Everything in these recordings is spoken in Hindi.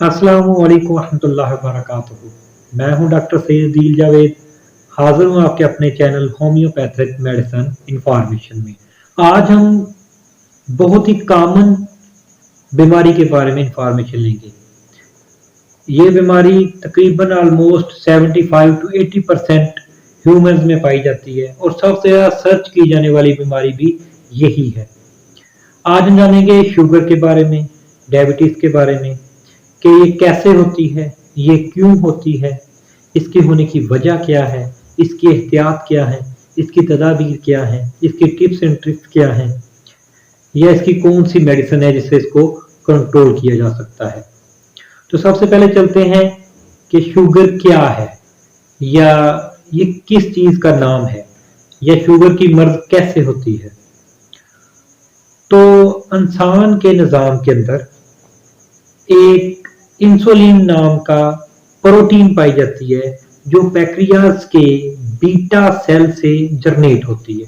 अस्सलामु अलैकुम रहमतुल्लाहि व बरकातुहू। मैं हूं डॉक्टर सैयद दिल जावेद। हाजिर हूं आपके अपने चैनल होम्योपैथिक मेडिसिन इंफॉर्मेशन में। आज हम बहुत ही कॉमन बीमारी के बारे में इंफॉर्मेशन लेंगे। ये बीमारी तकरीबन ऑलमोस्ट 75 टू 80% ह्यूमंस में पाई जाती है और सबसे ज़्यादा सर्च की जाने वाली बीमारी भी यही है। आज हम जानेंगे शुगर के बारे में, डायबिटीज़ के बारे में, कि ये कैसे होती है, ये क्यों होती है, इसके होने की वजह क्या है, इसकी एहतियात क्या है, इसकी तदाबीर क्या है, इसकी टिप्स एंड ट्रिक्स क्या हैं, या इसकी कौन सी मेडिसिन है जिससे इसको कंट्रोल किया जा सकता है। तो सबसे पहले चलते हैं कि शुगर क्या है, या ये किस चीज़ का नाम है, या शुगर की मर्ज कैसे होती है। तो इंसान के निज़ाम के अंदर एक इंसुलिन नाम का प्रोटीन पाई जाती है जो पैक्रियाज के बीटा सेल से जनरेट होती है।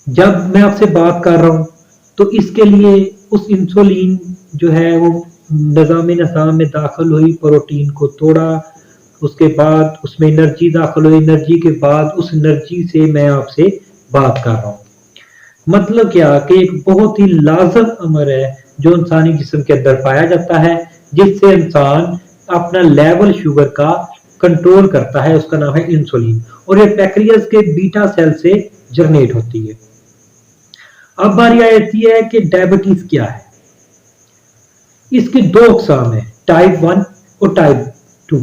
जब मैं आपसे बात कर रहा हूं तो इसके लिए उस इंसुलिन जो है वो निज़ाम में दाखिल हुई, प्रोटीन को तोड़ा, उसके बाद उसमें एनर्जी दाखिल हुई, एनर्जी के बाद उस एनर्जी से मैं आपसे बात कर रहा हूं। मतलब क्या कि एक बहुत ही लाजम अमर है जो इंसानी जिस्म के अंदर पाया जाता है, जिससे इंसान अपना लेवल शुगर का कंट्रोल करता है। उसका नाम है इंसुलिन और ये पैक्रियाज के बीटा सेल से जनरेट होती है। अब बारी आती है कि डायबिटीज क्या है। इसके दो अकसाम है, टाइप 1 और टाइप 2।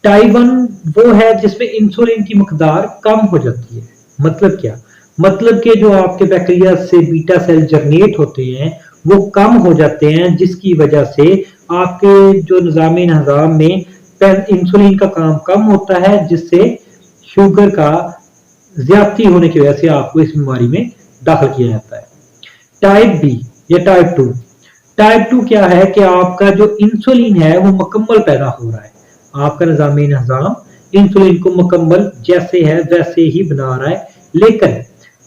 टाइप 1 वो है जिसमें इंसुलिन की मकदार कम हो जाती है। मतलब क्या? मतलब कि जो आपके बैक्टीरिया से बीटा सेल जनरेट होते हैं वो कम हो जाते हैं, जिसकी वजह से आपके जो निज़ाम में इंसुलिन का काम कम होता है, जिससे शुगर का ज्यादती होने की वजह से आपको इस बीमारी में दाखिल किया जाता है। टाइप बी या टाइप 2। टाइप 2 क्या है कि आपका जो इंसुलिन है वो मुकम्मल पैदा हो रहा है। आपका निज़ाम इंसुलिन को मुकम्मल जैसे है वैसे ही बना रहा है, लेकिन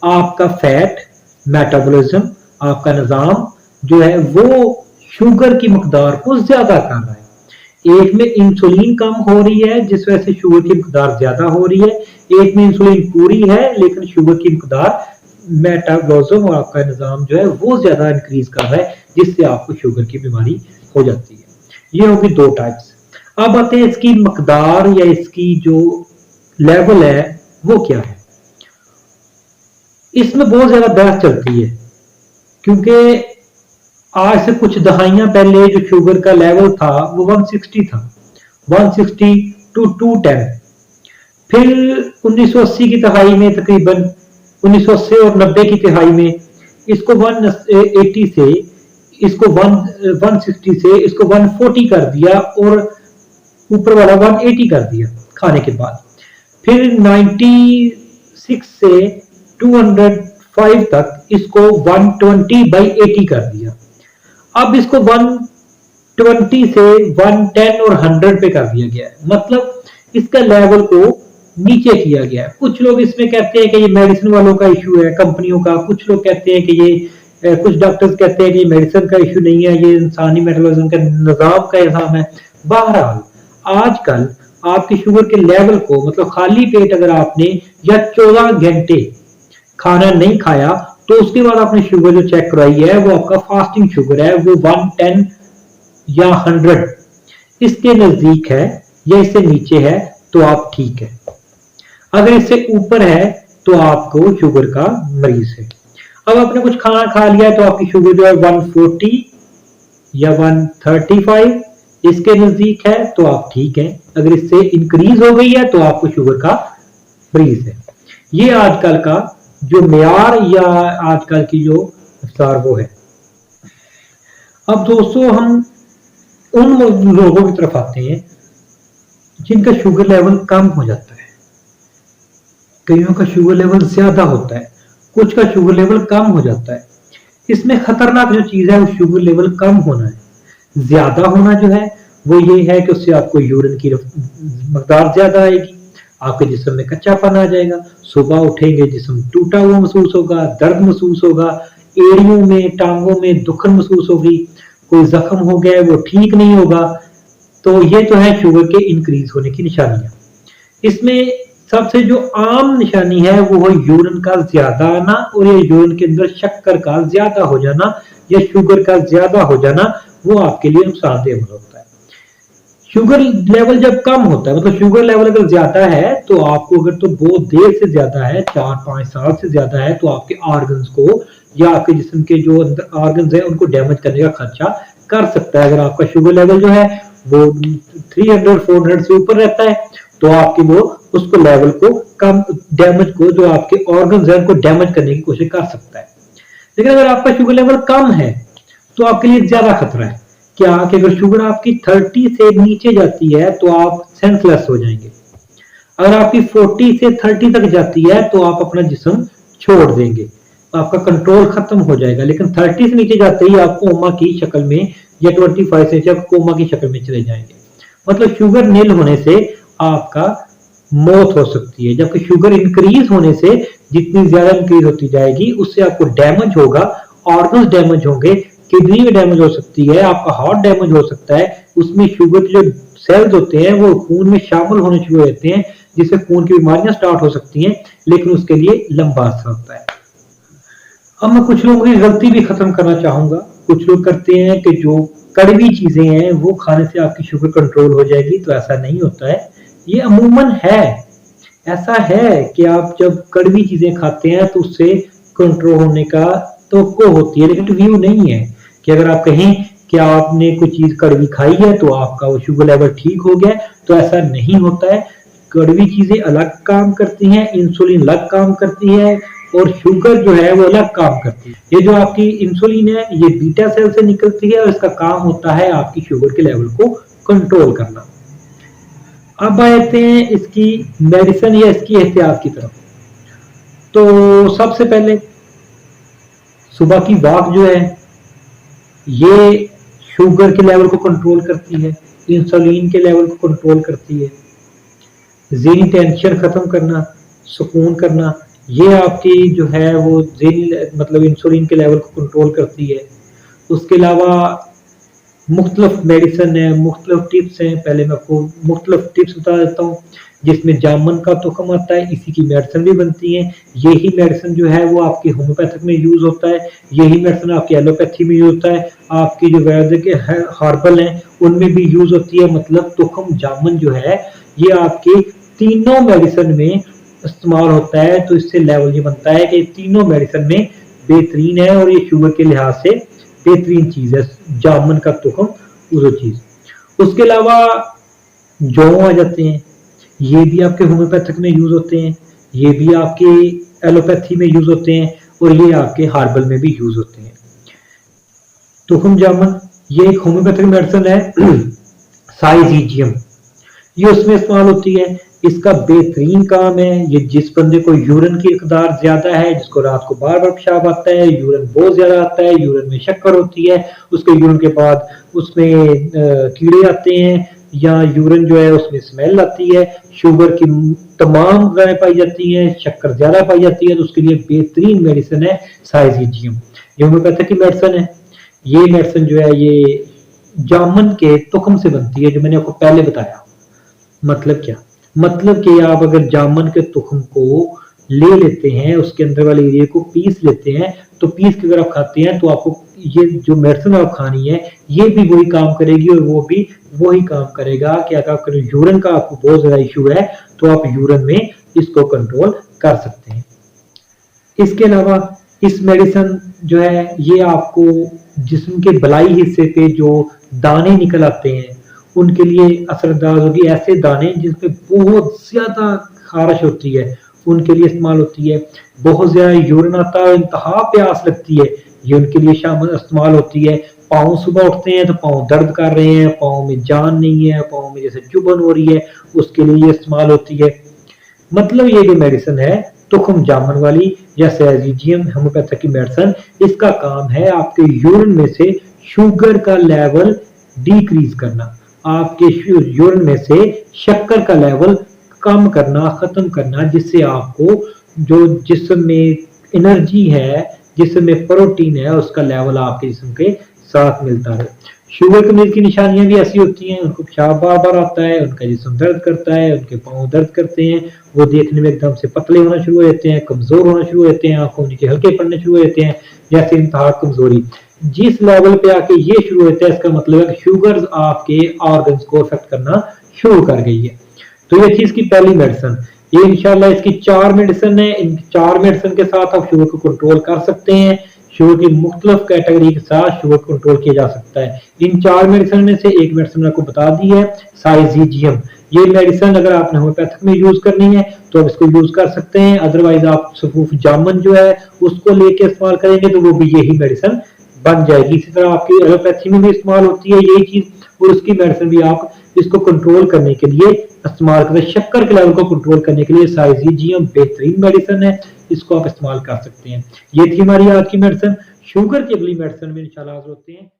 आपका फैट मेटाबॉलिज्म, आपका निज़ाम जो है वो शुगर की मकदार को ज्यादा कर रहा है। एक में इंसुलिन कम हो रही है जिस वजह से शुगर की मकदार ज्यादा हो रही है, एक में इंसुलिन पूरी है लेकिन शुगर की मकदार मेटाबॉलिज्म और आपका निज़ाम जो है वो ज्यादा इंक्रीज कर रहा है, जिससे आपको शुगर की बीमारी हो जाती है। ये होगी दो टाइप्स। अब आते हैं इसकी मकदार या इसकी जो लेवल है वो क्या है। इसमें बहुत ज्यादा बहस चलती है क्योंकि आज से कुछ दहाइयां पहले जो शुगर का लेवल था वो 160 था, 160 टू 210। फिर 1980 की दहाई में तकरीबन 1980 और 90 की तिहाई में इसको 180 से इसको 160 से इसको 140 कर दिया और ऊपर वाला 180 कर दिया खाने के बाद। फिर 96 से 205 तक इसको 120/80 कर दिया। अब इसको 120 से 110 और 100 पे कर दिया गया है। मतलब इसका लेवल को नीचे किया गया है। कुछ लोग इसमें कहते हैं कि ये मेडिसिन वालों का इशू है, कंपनियों का। कुछ लोग कहते हैं कि ये कुछ डॉक्टर्स कहते हैं कि ये मेडिसिन का इशू नहीं है, ये इंसानी मेटाबॉलिज्म का निज़ाम का इल्जाम है। बहरहाल आजकल आपके शुगर के लेवल को, मतलब खाली पेट अगर आपने या 14 घंटे खाना नहीं खाया तो उसके बाद आपने शुगर जो चेक करवाई है वो आपका फास्टिंग शुगर है, वो 110 या 100 इसके नजदीक है या इससे नीचे है तो आप ठीक है। अगर इससे ऊपर है तो आपको शुगर का मरीज है। अब आपने कुछ खाना खा लिया है तो आपकी शुगर जो है 140 या 135 इसके नजदीक है तो आप ठीक है। अगर इससे इंक्रीज हो गई है तो आपको शुगर का मरीज है। ये आजकल का जो मेयार या आजकल की जो रफ्तार वो है। अब दोस्तों हम उन लोगों की तरफ आते हैं जिनका शुगर लेवल कम हो जाता है। कईयों का शुगर लेवल ज्यादा होता है, कुछ का शुगर लेवल कम हो जाता है। इसमें खतरनाक जो चीज है वो शुगर लेवल कम होना है। ज्यादा होना जो है वो ये है कि उससे आपको यूरिन की मकदार ज्यादा आएगी, आपके जिस्म में कच्चापन आ जाएगा, सुबह उठेंगे जिस्म टूटा हुआ महसूस होगा, दर्द महसूस होगा, एड़ियों में टांगों में दुखन महसूस होगी, कोई जख्म हो गया है वो ठीक नहीं होगा। तो ये तो है शुगर के इंक्रीज होने की निशानियां। इसमें सबसे जो आम निशानी है वो है यूरिन का ज्यादा आना और ये यूरिन के अंदर शक्कर का ज्यादा हो जाना या शुगर का ज्यादा हो जाना, वो आपके लिए नुकसानदेह होता है। शुगर लेवल जब कम होता है, मतलब शुगर लेवल अगर ज्यादा है तो आपको, अगर तो बहुत देर से ज्यादा है, 4-5 साल से ज्यादा है, तो आपके ऑर्गन्स को या आपके जिस्म के जो अंदर ऑर्गन्स है उनको डैमेज करने का खर्चा कर सकता है। अगर आपका शुगर लेवल जो है वो 300-400 से ऊपर रहता है तो आपके वो उसको लेवल को कम डैमेज को, जो आपके ऑर्गन्स है उनको डैमेज करने की कोशिश कर सकता है। लेकिन अगर आपका शुगर लेवल कम है तो आपके लिए ज्यादा खतरा है। क्या कि अगर शुगर आपकी 30 से नीचे जाती है तो आप सेंसलेस हो जाएंगे। अगर आपकी 40 से 30 तक जाती है तो आप अपना जिस्म छोड़ देंगे, आपका कंट्रोल खत्म हो जाएगा। लेकिन 30 से नीचे जाते ही आप कोमा की शक्ल में या 25 से नीचे कोमा की शक्ल में चले जाएंगे। मतलब शुगर नील होने से आपका मौत हो सकती है, जबकि शुगर इंक्रीज होने से जितनी ज्यादा इंक्रीज होती जाएगी उससे आपको डैमेज होगा, ऑर्गन्स डैमेज होंगे, किडनी में डैमेज हो सकती है, आपका हार्ट डैमेज हो सकता है। उसमें शुगर के जो सेल्स होते हैं वो खून में शामिल होने शुरू हो जाते हैं, जिससे खून की बीमारियां स्टार्ट हो सकती हैं, लेकिन उसके लिए लंबा असर होता है। अब मैं कुछ लोगों की गलती भी खत्म करना चाहूंगा। कुछ लोग करते हैं कि जो कड़वी चीजें हैं वो खाने से आपकी शुगर कंट्रोल हो जाएगी, तो ऐसा नहीं होता है। ये अमूमन है, ऐसा है कि आप जब कड़वी चीजें खाते हैं तो उससे कंट्रोल होने का तो होती है, लेकिन व्यू नहीं है कि अगर आप कहें कि आपने कोई चीज कड़वी खाई है तो आपका वो शुगर लेवल ठीक हो गया, तो ऐसा नहीं होता है। कड़वी चीजें अलग काम करती हैं, इंसुलिन अलग काम करती है और शुगर जो है वो अलग काम करती है। ये जो आपकी इंसुलिन है ये बीटा सेल से निकलती है और इसका काम होता है आपकी शुगर के लेवल को कंट्रोल करना। अब आते हैं इसकी मेडिसिन या इसकी एहतियात की तरफ। तो सबसे पहले सुबह की वॉक जो है ये शुगर के लेवल को कंट्रोल करती है, इंसुलिन के लेवल को कंट्रोल करती है। ज़हनी टेंशन खत्म करना, सुकून करना, ये आपकी जो है वो ज़हनी मतलब इंसुलिन के लेवल को कंट्रोल करती है। उसके अलावा मुख्तलिफ मेडिसिन है, मुख्तलिफ टिप्स हैं। पहले मैं आपको मुख्तलिफ टिप्स बता देता हूँ, जिसमें जामुन का तुखम आता है, इसी की मेडिसिन भी बनती है। यही मेडिसिन जो है वो आपकी होम्योपैथिक में यूज होता है, यही मेडिसिन आपकी एलोपैथी में यूज होता है, आपकी जो वैद्य के हर्बल हैं उनमें भी यूज होती है। मतलब तुखम जामुन जो है ये आपके तीनों मेडिसिन में इस्तेमाल होता है। तो इससे लेवल ये बनता है कि तीनों मेडिसिन में बेहतरीन है और ये शुगर के लिहाज से बेहतरीन चीज है, जामुन का तुखम वो चीज। उसके अलावा जौ आ जाते हैं, ये भी आपके होम्योपैथिक में यूज होते हैं, ये भी आपके एलोपैथी में यूज होते हैं और ये आपके हार्बल में भी यूज होते हैं। तुखम जामुन ये एक होम्योपैथिक मेडिसिन है साइजीजियम, ये उसमें इस्तेमाल होती है। इसका बेहतरीन काम है, ये जिस बंदे को यूरिन की इकदार ज्यादा है, जिसको रात को बार बार पेशाब आता है, यूरिन बहुत ज्यादा आता है, यूरिन में शक्कर होती है, उसके यूरिन के बाद उसमें कीड़े आते हैं या यूरिन जो है उसमें स्मेल आती है, शुगर की तमाम दवाएं पाई जाती हैं, शक्कर ज्यादा पाई जाती है, तो उसके लिए बेहतरीन मेडिसिन है साइजीजियम। ये होम्योपैथिक की मेडिसिन है। ये मेडिसिन जो है ये जामुन के तुखम से बनती है, जो मैंने आपको पहले बताया। मतलब क्या, मतलब कि आप अगर जामुन के तुखम को ले लेते हैं, उसके अंदर वाले एरिया को पीस लेते हैं, तो पीस के अगर आप खाते हैं तो आपको ये जो मेडिसिन आप खानी है ये भी वही काम करेगी और वो भी वही काम करेगा कि अगर आपका यूरिन का आपको बहुत ज्यादा इशू है तो आप यूरिन में इसको कंट्रोल कर सकते हैं। इसके अलावा इस मेडिसिन जो है ये आपको जिस्म के बलाई हिस्से पे जो दाने निकल आते हैं उनके लिए असरदार होगी। ऐसे दाने जिसमें बहुत ज्यादा खारिश होती है उनके लिए इस्तेमाल होती है। बहुत ज्यादा यूरिन आता है, इंतहा प्यास लगती है, ये उनके लिए शामिल इस्तेमाल होती है। पाँव सुबह उठते हैं तो पाँव दर्द कर रहे हैं, पाँव में जान नहीं है, पाँव में जैसे चुभन हो रही है, उसके लिए ये इस्तेमाल होती है। मतलब ये जो मेडिसिन है तुखम जामुन वाली या साइजीजियम होम्योपैथिक की मेडिसिन, इसका काम है आपके यूरिन में से शुगर का लेवल डिक्रीज करना, आपके यूरिन में से शक्कर का लेवल कम करना, खत्म करना, जिससे आपको जो जिस्म में एनर्जी है, जिस्म में प्रोटीन है, उसका लेवल आपके जिस्म के साथ मिलता रहे। शुगर के मरीज की निशानियां भी ऐसी होती हैं, उनको पेशाब बार बार आता है, उनका जिस्म दर्द करता है, उनके पाँव दर्द करते हैं, वो देखने में एकदम से पतले होना शुरू हो जाते हैं, कमजोर होना शुरू हो जाते हैं, आंखों नीचे हल्के पड़ने शुरू हो जाते हैं, जैसे इंतहा कमजोरी। जिस लेवल पे आके ये शुरू होता है, इसका मतलब है कि शुगर आपके ऑर्गन्स को अफेक्ट करना शुरू कर गई है। तो ये थी इसकी पहली मेडिसिन। ये इंशाल्लाह इसकी 4 मेडिसिन है। इन 4 मेडिसिन के साथ आप शुगर को कंट्रोल कर सकते हैं। शुगर की मुख्तलिफ कैटेगरी के साथ शुगर कंट्रोल किया जा सकता है। इन 4 मेडिसिन में से एक मेडिसिन आपको बता दी है, साइजीजियम। ये मेडिसिन अगर आपने होम्योपैथिक में यूज करनी है तो आप इसको यूज कर सकते हैं, अदरवाइज आप सफूफ जामुन जो है उसको लेके इस्तेमाल करेंगे तो वो भी यही मेडिसिन बन जाएगी। इसी तरह आपकी एलोपैथी में भी इस्तेमाल होती है यही चीज, और उसकी मेडिसिन भी आप इसको कंट्रोल करने के लिए इस्तेमाल करें। शक्कर के लेवल को कंट्रोल करने के लिए साइजीजियम बेहतरीन मेडिसिन है, इसको आप इस्तेमाल कर सकते हैं। ये थी हमारी आज की मेडिसिन। शुगर की अगली मेडिसिन में इंशाल्लाह हाजिर होते हैं।